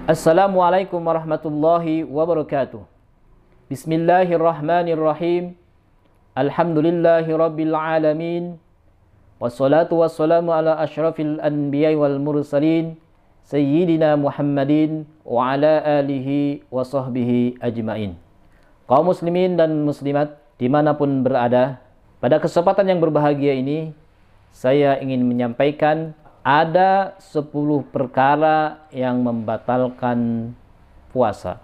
Assalamualaikum warahmatullahi wabarakatuh. Bismillahirrahmanirrahim. Alhamdulillahi rabbil alamin. Wassalatu wassalamu ala asyrafil anbiya'i wal mursalin Sayyidina Muhammadin wa ala alihi wa sahbihi ajmain. Kaum muslimin dan muslimat dimanapun berada, pada kesempatan yang berbahagia ini saya ingin menyampaikan ada 10 perkara yang membatalkan puasa.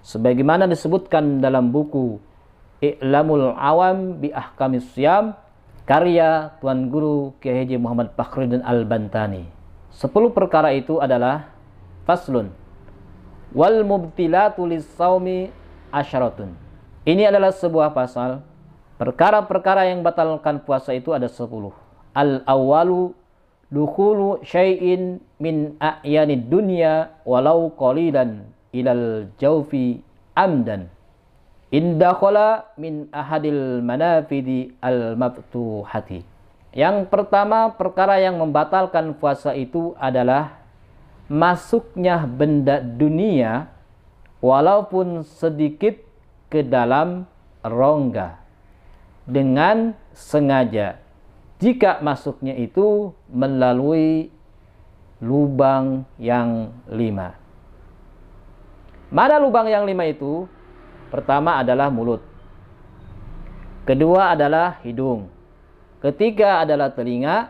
Sebagaimana disebutkan dalam buku I'lamul Awam bi Ahkamis Shiyam karya Tuan Guru Kiai Haji Muhammad Fakhruddin Al-Bantani. 10 perkara itu adalah faslun wal mubtilatu lis-shaumi asyaratun. Ini adalah sebuah pasal. Perkara-perkara yang batalkan puasa itu ada 10. Al-awwalu dukhulu syai'in min a'yanid dunya walau qalilan ilal jawfi amdan indakhala min ahadil manafidi al-maftuhati. Yang pertama, perkara yang membatalkan puasa itu adalah masuknya benda dunia walaupun sedikit ke dalam rongga dengan sengaja, jika masuknya itu melalui lubang yang 5. Mana lubang yang 5 itu? Pertama adalah mulut, kedua adalah hidung, ketiga adalah telinga,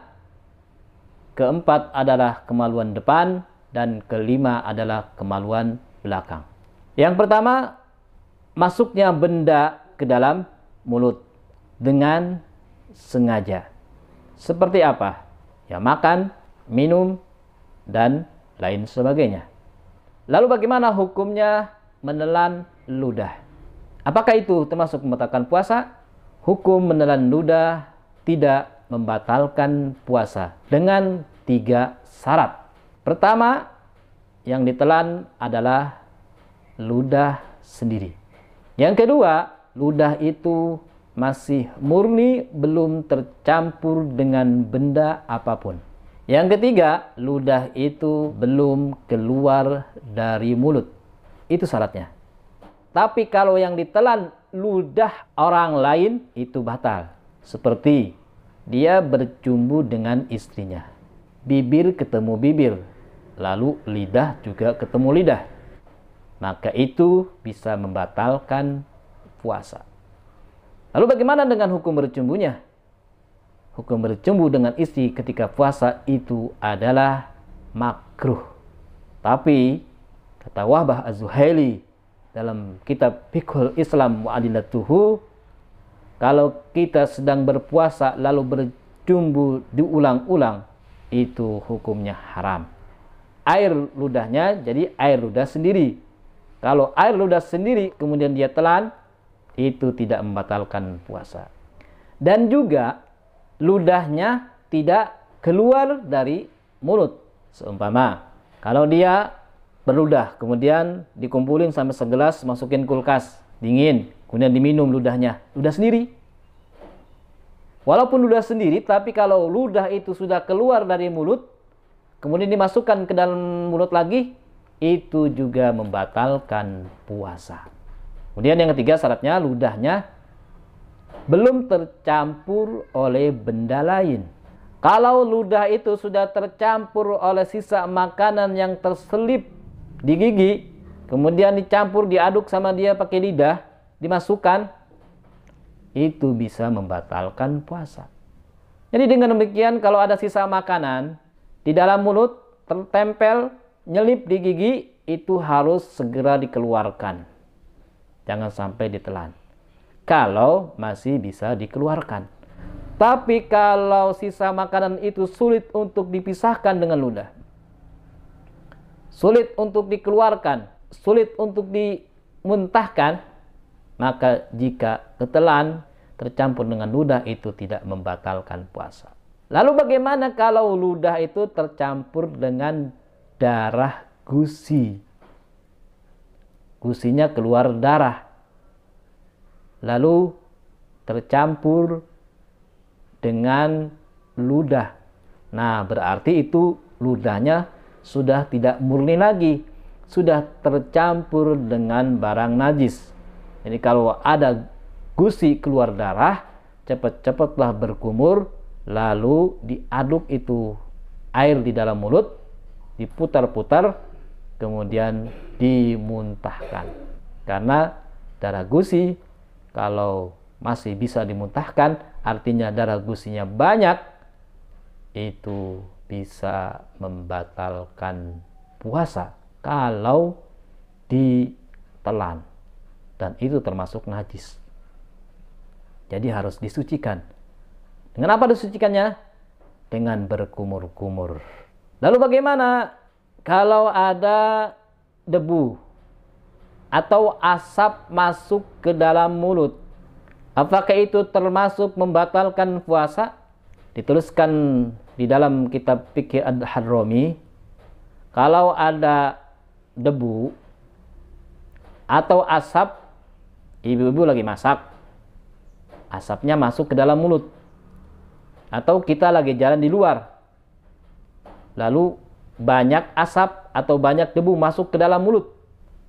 keempat adalah kemaluan depan, dan kelima adalah kemaluan belakang. Yang pertama, masuknya benda ke dalam mulut dengan sengaja. Seperti apa? Ya, makan, minum, dan lain sebagainya. Lalu bagaimana hukumnya menelan ludah? Apakah itu termasuk membatalkan puasa? Hukum menelan ludah tidak membatalkan puasa dengan 3 syarat. Pertama, yang ditelan adalah ludah sendiri. Yang kedua, ludah itu masih murni, belum tercampur dengan benda apapun. Yang ketiga, ludah itu belum keluar dari mulut. Itu syaratnya. Tapi kalau yang ditelan ludah orang lain, itu batal. Seperti dia bercumbu dengan istrinya. Bibir ketemu bibir, lalu lidah juga ketemu lidah. Maka itu bisa membatalkan puasa. Lalu bagaimana dengan hukum bercumbunya? Hukum bercumbu dengan istri ketika puasa itu adalah makruh. Tapi kata Wahbah Az-Zuhaili dalam kitab Fiqhul Islam wa Adillatuhu, kalau kita sedang berpuasa lalu bercumbu diulang-ulang, itu hukumnya haram. Air ludahnya jadi air ludah sendiri. Kalau air ludah sendiri kemudian dia telan, itu tidak membatalkan puasa. Dan juga ludahnya tidak keluar dari mulut. Seumpama kalau dia berludah kemudian dikumpulin sampai segelas, masukin kulkas dingin, kemudian diminum ludahnya, ludah sendiri. Walaupun ludah sendiri, tapi kalau ludah itu sudah keluar dari mulut kemudian dimasukkan ke dalam mulut lagi, itu juga membatalkan puasa. Kemudian yang ketiga syaratnya, ludahnya belum tercampur oleh benda lain. Kalau ludah itu sudah tercampur oleh sisa makanan yang terselip di gigi, kemudian dicampur, diaduk sama dia pakai lidah, dimasukkan, itu bisa membatalkan puasa. Jadi dengan demikian, kalau ada sisa makanan di dalam mulut, tertempel, nyelip di gigi, itu harus segera dikeluarkan. Jangan sampai ditelan. Kalau masih bisa dikeluarkan. Tapi kalau sisa makanan itu sulit untuk dipisahkan dengan ludah, sulit untuk dikeluarkan, sulit untuk dimuntahkan, maka jika ketelan tercampur dengan ludah, itu tidak membatalkan puasa. Lalu bagaimana kalau ludah itu tercampur dengan darah gusi? Gusinya keluar darah, lalu tercampur dengan ludah. Nah, berarti itu ludahnya sudah tidak murni lagi. sudah tercampur dengan barang najis. Jadi kalau ada gusi keluar darah, cepat-cepatlah berkumur, lalu diaduk itu air di dalam mulut, diputar-putar, kemudian dimuntahkan. Karena darah gusi kalau masih bisa dimuntahkan, artinya darah gusinya banyak, itu bisa membatalkan puasa kalau ditelan, dan itu termasuk najis. Jadi harus disucikan. Dengan apa disucikannya? Dengan berkumur-kumur. Lalu bagaimana kalau ada debu atau asap masuk ke dalam mulut? Apakah itu termasuk membatalkan puasa? Dituliskan di dalam kitab Fiqh Ad-Hadrami, kalau ada debu atau asap, ibu-ibu lagi masak, asapnya masuk ke dalam mulut, atau kita lagi jalan di luar, lalu banyak asap atau banyak debu masuk ke dalam mulut,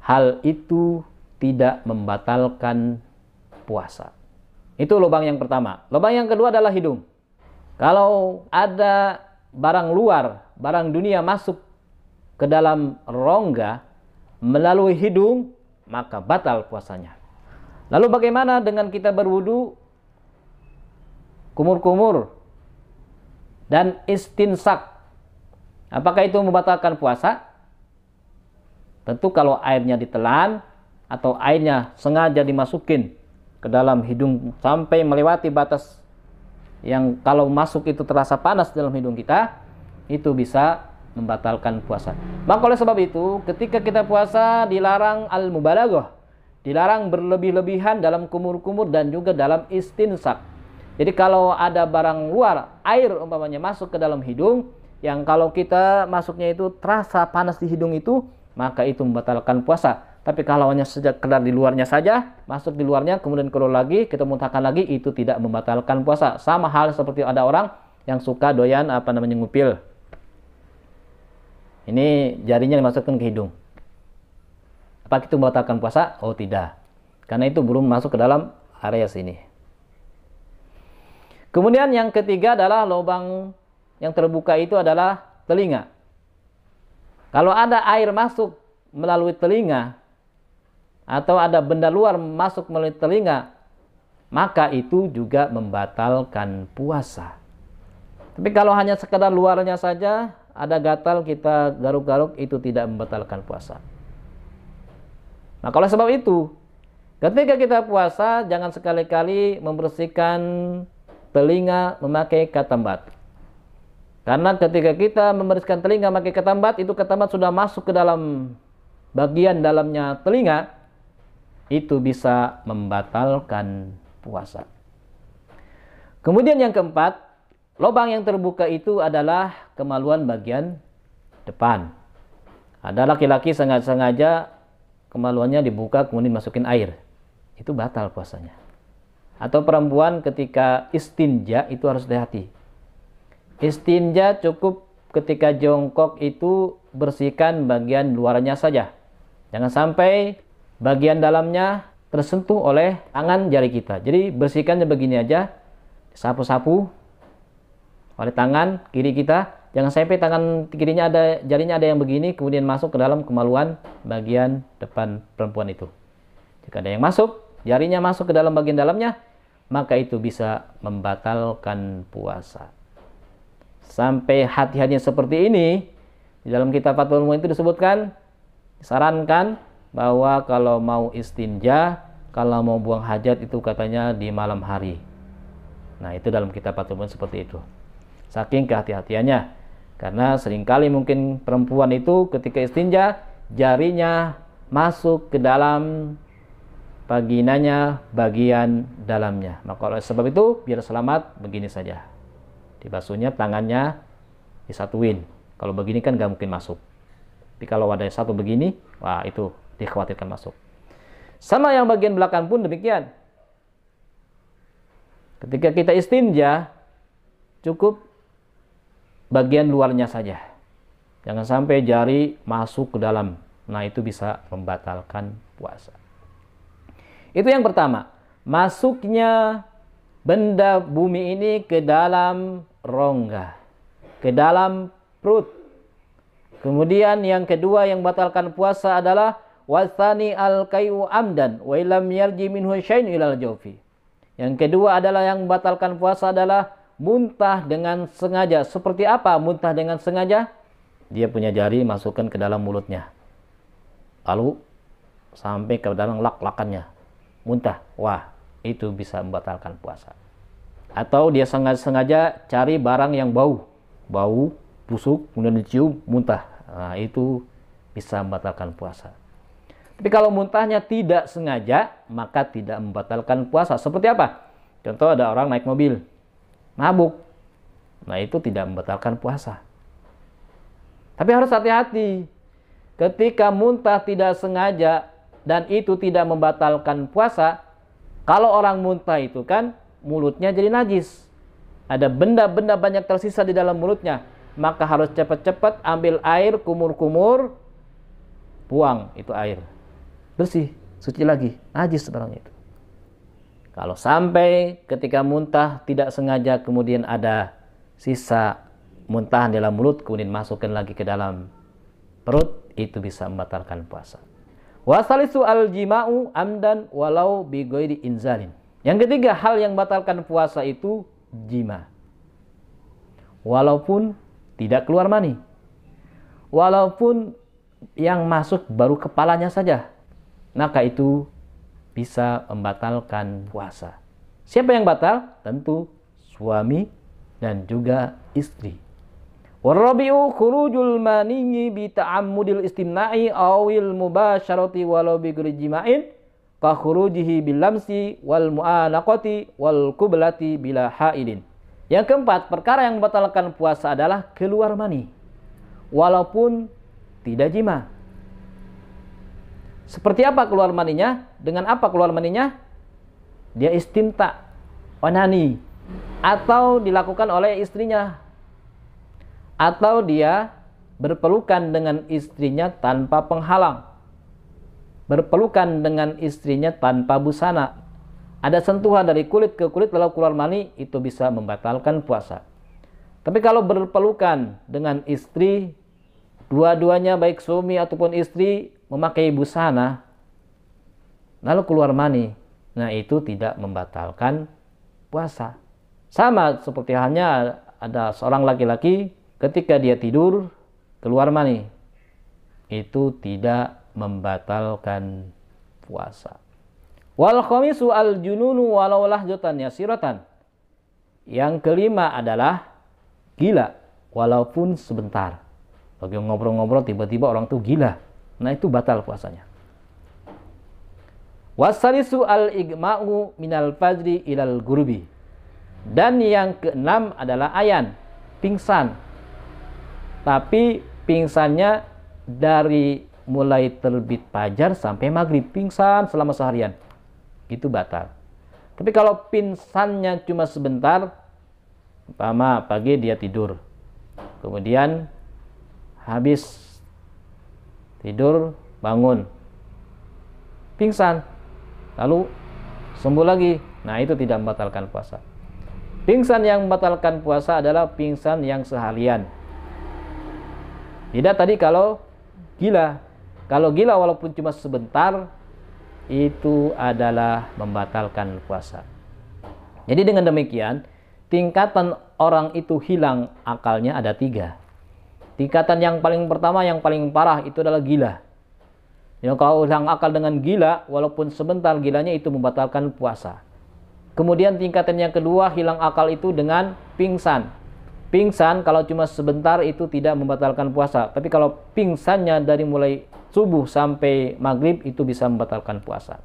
hal itu tidak membatalkan puasa. Itu lubang yang pertama. Lubang yang kedua adalah hidung. Kalau ada barang luar, barang dunia masuk ke dalam rongga melalui hidung, maka batal puasanya. Lalu bagaimana dengan kita berwudu, kumur-kumur, dan istinsak? Apakah itu membatalkan puasa? Tentu kalau airnya ditelan atau airnya sengaja dimasukin ke dalam hidung sampai melewati batas yang kalau masuk itu terasa panas dalam hidung kita, itu bisa membatalkan puasa. Maka oleh sebab itu, ketika kita puasa dilarang al-mubalaghah, dilarang berlebih-lebihan dalam kumur-kumur dan juga dalam istinsak. Jadi kalau ada barang luar, air umpamanya masuk ke dalam hidung, yang kalau kita masuknya itu terasa panas di hidung itu, maka itu membatalkan puasa. Tapi kalau hanya sekedar di luarnya saja, masuk di luarnya, kemudian keluar lagi, kita muntahkan lagi, itu tidak membatalkan puasa. Sama hal seperti ada orang yang suka doyan ngupil. Ini jarinya dimasukkan ke hidung. Apakah itu membatalkan puasa? Oh tidak. Karena itu belum masuk ke dalam area sini. Kemudian yang ketiga adalah lubang yang terbuka itu adalah telinga. Kalau ada air masuk melalui telinga, atau ada benda luar masuk melalui telinga, maka itu juga membatalkan puasa. Tapi kalau hanya sekedar luarnya saja, ada gatal, kita garuk-garuk, itu tidak membatalkan puasa. Nah, oleh sebab itu, ketika kita puasa, jangan sekali-kali membersihkan telinga memakai katambat. Karena ketika kita membersihkan telinga memakai katambat, itu katambat sudah masuk ke dalam bagian dalamnya telinga, itu bisa membatalkan puasa. Kemudian yang keempat, lubang yang terbuka itu adalah kemaluan bagian depan. Ada laki-laki sengaja kemaluannya dibuka kemudian masukin air, itu batal puasanya. Atau perempuan ketika istinja itu harus hati-hati. Istinja cukup ketika jongkok itu bersihkan bagian luarnya saja. Jangan sampai bagian dalamnya tersentuh oleh tangan jari kita. Jadi bersihkannya begini aja, sapu-sapu oleh tangan kiri kita. Jangan sampai tangan kirinya ada, jarinya ada yang begini, kemudian masuk ke dalam kemaluan bagian depan perempuan itu. Jika ada yang masuk, jarinya masuk ke dalam bagian dalamnya, maka itu bisa membatalkan puasa. Sampai hati-hatinya seperti ini, di dalam kitab Fathul Muin itu disebutkan, disarankan bahwa kalau mau istinja, kalau mau buang hajat itu katanya di malam hari. Nah, itu dalam kitab Fathul Muin seperti itu. Saking kehati-hatiannya. Karena seringkali mungkin perempuan itu ketika istinja, jarinya masuk ke dalam vaginanya bagian dalamnya. Maka oleh sebab itu, biar selamat, begini saja. Dibasuhnya tangannya, disatuin. Kalau begini kan nggak mungkin masuk. Tapi kalau ada satu begini, wah itu dikhawatirkan masuk. Sama yang bagian belakang pun demikian. Ketika kita istinja, cukup bagian luarnya saja. Jangan sampai jari masuk ke dalam nah itu bisa membatalkan puasa. Itu yang pertama, masuknya benda bumi ini ke dalam rongga, ke dalam perut. Kemudian yang kedua yang batalkan puasa adalah wasani al-kai'u amdan wa illam yarji minhu syai'un ilal jawfi. Yang kedua adalah yang membatalkan puasa adalah muntah dengan sengaja. Seperti apa muntah dengan sengaja? Dia punya jari masukkan ke dalam mulutnya, lalu sampai ke dalam lak-lakannya, muntah. Wah, itu bisa membatalkan puasa. Atau dia sengaja cari barang yang bau busuk, kemudian dicium, muntah. Nah, itu bisa membatalkan puasa. Tapi kalau muntahnya tidak sengaja, maka tidak membatalkan puasa. Seperti apa? Contoh, ada orang naik mobil, mabuk. Nah, itu tidak membatalkan puasa. Tapi harus hati-hati. Ketika muntah tidak sengaja dan itu tidak membatalkan puasa, kalau orang muntah itu kan mulutnya jadi najis. Ada benda-benda banyak tersisa di dalam mulutnya. Maka harus cepat-cepat ambil air, kumur-kumur, buang itu air. Bersih, suci lagi, najis barang itu. Kalau sampai ketika muntah tidak sengaja kemudian ada sisa muntahan dalam mulut, kemudian masukkan lagi ke dalam perut, itu bisa membatalkan puasa. Wasalisu al-jima'u amdan walau bi ghairi inzalin. Yang ketiga hal yang membatalkan puasa itu jima. Walaupun tidak keluar mani. Walaupun yang masuk baru kepalanya saja, maka itu bisa membatalkan puasa. Siapa yang batal? Tentu suami dan juga istri. Warabi'u khurujul maniyyi bi ta'ammudil istimna'i awil mubasyarati walau bi ghairi jima'in ka khurujihi bil lamsi wal mu'anaqati wal qublati bila haidin. Yang keempat, perkara yang membatalkan puasa adalah keluar mani walaupun tidak jima. Seperti apa keluar maninya? Dengan apa keluar maninya? Dia istimta, onani, atau dilakukan oleh istrinya, atau dia berpelukan dengan istrinya tanpa penghalang, berpelukan dengan istrinya tanpa busana, ada sentuhan dari kulit ke kulit lalu keluar mani, itu bisa membatalkan puasa. Tapi kalau berpelukan dengan istri, dua-duanya baik suami ataupun istri memakai busana lalu keluar mani, nah itu tidak membatalkan puasa. Sama seperti halnya ada seorang laki-laki ketika dia tidur keluar mani, itu tidak membatalkan puasa. Wal khamisu al jununu walau lahjatan yasiratan. Yang kelima adalah gila walaupun sebentar. Lagi ngobrol-ngobrol tiba-tiba orang tuh gila, nah itu batal puasanya. Wasalisu al igma'u minal fajri ilal gurubi. Dan yang keenam adalah ayan, pingsan. Tapi pingsannya dari mulai terbit fajar sampai maghrib, pingsan selama seharian, itu batal. Tapi kalau pingsannya cuma sebentar, umpama pagi dia tidur, kemudian habis tidur bangun, pingsan, lalu sembuh lagi, nah itu tidak membatalkan puasa. Pingsan yang membatalkan puasa adalah pingsan yang seharian. Tidak tadi kalau gila. Kalau gila walaupun cuma sebentar, itu adalah membatalkan puasa. Jadi dengan demikian, tingkatan orang itu hilang akalnya ada 3. Tingkatan yang paling pertama, yang paling parah itu adalah gila. Yang kalau hilang akal dengan gila, walaupun sebentar, gilanya itu membatalkan puasa. Kemudian tingkatan yang kedua, hilang akal itu dengan pingsan. Pingsan kalau cuma sebentar itu tidak membatalkan puasa. Tapi kalau pingsannya dari mulai subuh sampai maghrib itu bisa membatalkan puasa.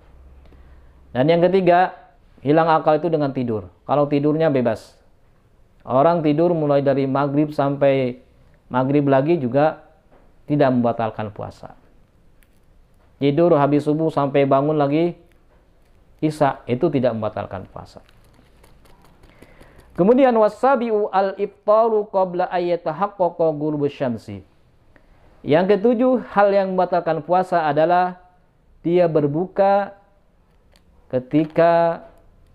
Dan yang ketiga, hilang akal itu dengan tidur. Kalau tidurnya bebas. Orang tidur mulai dari maghrib sampai maghrib lagi juga tidak membatalkan puasa. Tidur habis subuh sampai bangun lagi isya, itu tidak membatalkan puasa. Kemudian wasabi'u al-iftaru qabla ayyatahaqqaqa ghurubus syamsi. Yang ketujuh, hal yang membatalkan puasa adalah dia berbuka ketika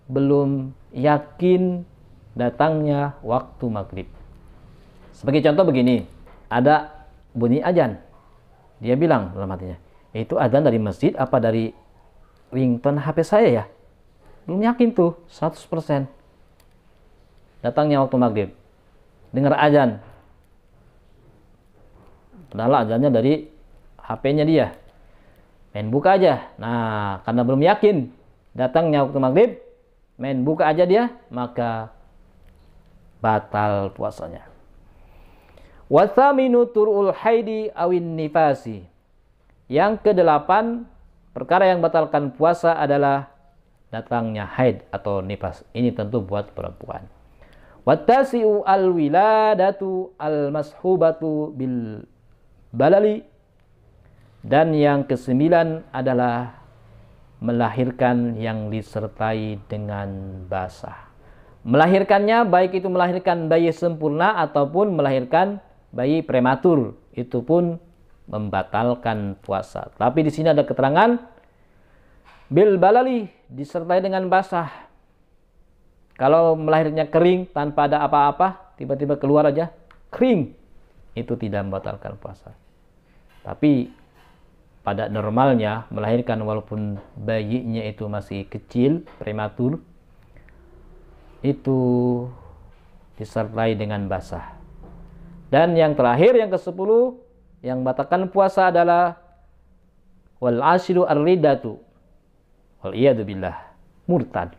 belum yakin datangnya waktu maghrib. Sebagai contoh begini, ada bunyi azan. Dia bilang dalam hatinya, itu azan dari masjid apa dari ringtone HP saya ya? Belum yakin tuh 100%. Datangnya waktu maghrib, dengar azan. Padahal azannya dari HP-nya dia. Main buka aja. Nah, karena belum yakin datangnya waktu maghrib, main buka aja dia, maka batal puasanya. Wathaminu tur'ul haidi awin nifasi. Yang kedelapan, perkara yang batalkan puasa adalah datangnya haid atau nifas. Ini tentu buat perempuan. Wattasi'u al-wiladatu al-mashubatu bil balali. Dan yang kesembilan adalah melahirkan yang disertai dengan basah. Melahirkannya baik itu melahirkan bayi sempurna ataupun melahirkan bayi prematur, itu pun membatalkan puasa. Tapi di sini ada keterangan bil balali, disertai dengan basah. Kalau melahirnya kering tanpa ada apa-apa, tiba-tiba keluar aja kering, itu tidak membatalkan puasa. Tapi pada normalnya melahirkan walaupun bayinya itu masih kecil, prematur, itu disertai dengan basah. Dan yang terakhir, yang ke-10, yang batalkan puasa adalah wal ashiru ar-riddatu wal iyadu billah, murtad.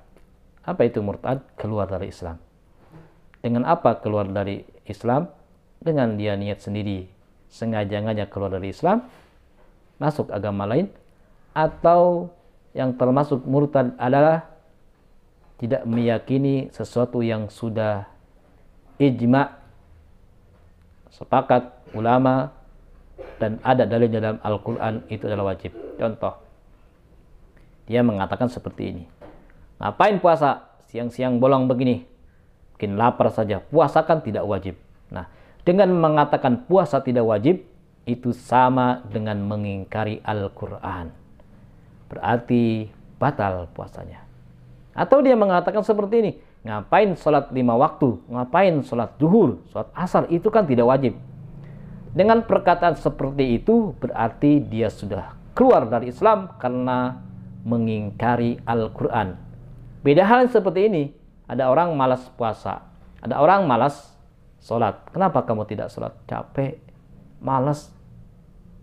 Apa itu murtad? Keluar dari Islam. Dengan apa keluar dari Islam? Dengan dia niat sendiri, sengaja-sengaja keluar dari Islam, masuk agama lain, atau yang termasuk murtad adalah tidak meyakini sesuatu yang sudah ijma', sepakat ulama dan ada dalil dalam Al-Quran, itu adalah wajib. Contoh, dia mengatakan seperti ini, ngapain puasa siang-siang bolong begini, mungkin lapar saja, puasa kan tidak wajib. Nah, dengan mengatakan puasa tidak wajib, itu sama dengan mengingkari Al-Quran, berarti batal puasanya. Atau dia mengatakan seperti ini, ngapain sholat 5 waktu, ngapain sholat zuhur, sholat asar, itu kan tidak wajib. Dengan perkataan seperti itu berarti dia sudah keluar dari Islam karena mengingkari Al-Quran. Beda hal seperti ini, ada orang malas puasa, ada orang malas sholat. Kenapa kamu tidak sholat? Capek, malas.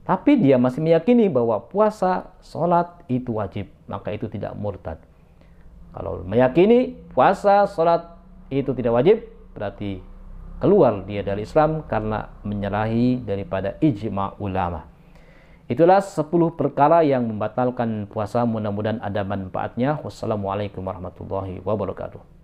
Tapi dia masih meyakini bahwa puasa, sholat itu wajib, maka itu tidak murtad. Kalau meyakini puasa, sholat itu tidak wajib, berarti keluar dia dari Islam karena menyalahi daripada ijma' ulama. Itulah 10 perkara yang membatalkan puasa. Mudah-mudahan ada manfaatnya. Wassalamualaikum warahmatullahi wabarakatuh.